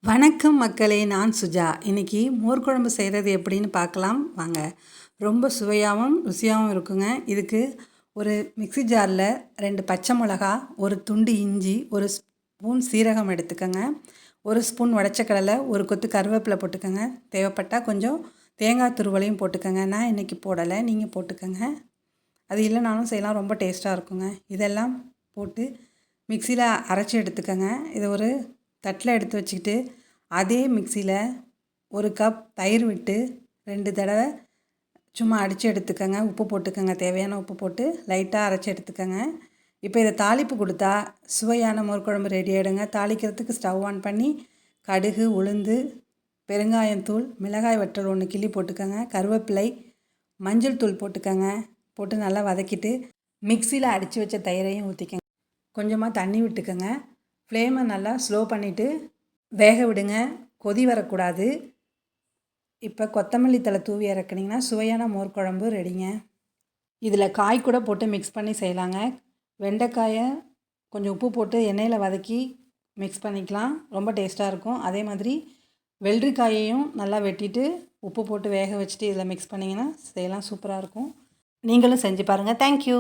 வணக்கம் மக்களே, நான் சுஜா. இன்றைக்கி மோர் குழம்பு செய்கிறது எப்படின்னு பார்க்கலாம் வாங்க. ரொம்ப சுவையாகவும் ருசியாகவும் இருக்குங்க. இதுக்கு ஒரு மிக்ஸி ஜாரில் 2 பச்சை மிளகா, ஒரு துண்டு இஞ்சி, ஒரு ஸ்பூன் சீரகம் எடுத்துக்கோங்க, ஒரு ஸ்பூன் உடச்சக்கடலை, ஒரு கொத்து கருவேப்பிலை போட்டுக்கோங்க. தேவைப்பட்டால் கொஞ்சம் தேங்காய் துருவலையும் போட்டுக்கோங்க. நான் இன்றைக்கி போடலை, நீங்கள் போட்டுக்கோங்க. அது இல்லைனாலும் செய்யலாம், ரொம்ப டேஸ்ட்டாக இருக்குங்க. இதெல்லாம் போட்டு மிக்சியில் அரைச்சி எடுத்துக்கோங்க. இதை ஒரு தட்டில் எடுத்து வச்சுக்கிட்டு அதே மிக்சியில் ஒரு கப் தயிர் விட்டு 2 தடவை சும்மா அடித்து எடுத்துக்கோங்க. உப்பு போட்டுக்கோங்க, தேவையான உப்பு போட்டு லைட்டாக அரைச்சி எடுத்துக்கோங்க. இப்போ இதை தாளிப்பு கொடுத்தா சுவையான மோர் குழம்பு ரெடி ஆகிடுங்க. தாளிக்கிறதுக்கு ஸ்டவ் ஆன் பண்ணி கடுகு, உளுந்து, பெருங்காயத்தூள், மிளகாய் வற்றல் 1 கிள்ளி போட்டுக்கோங்க, கருவேப்பிலை, மஞ்சள் தூள் போட்டுக்கோங்க. போட்டு நல்லா வதக்கிட்டு மிக்சியில் அடித்து வச்ச தயிரையும் ஊற்றிக்கோங்க. கொஞ்சமாக தண்ணி விட்டுக்கோங்க. ஃப்ளேமை நல்லா ஸ்லோ பண்ணிவிட்டு வேக விடுங்க. கொதி வரக்கூடாது. இப்போ கொத்தமல்லி தழை தூவி இறக்குனிங்கன்னா சுவையான மோர் குழம்பு ரெடிங்க. இதில் காய் கூட போட்டு மிக்ஸ் பண்ணி செய்யலாங்க. வெண்டைக்காயை கொஞ்சம் உப்பு போட்டு எண்ணெயில் வதக்கி மிக்ஸ் பண்ணிக்கலாம், ரொம்ப டேஸ்ட்டாக இருக்கும். அதே மாதிரி வெள்ளரிக்காயையும் நல்லா வெட்டிட்டு உப்பு போட்டு வேக வச்சுட்டு இதில் மிக்ஸ் பண்ணிங்கன்னா செய்யலாம், சூப்பராக இருக்கும். நீங்களும் செஞ்சு பாருங்கள். தேங்க்யூ.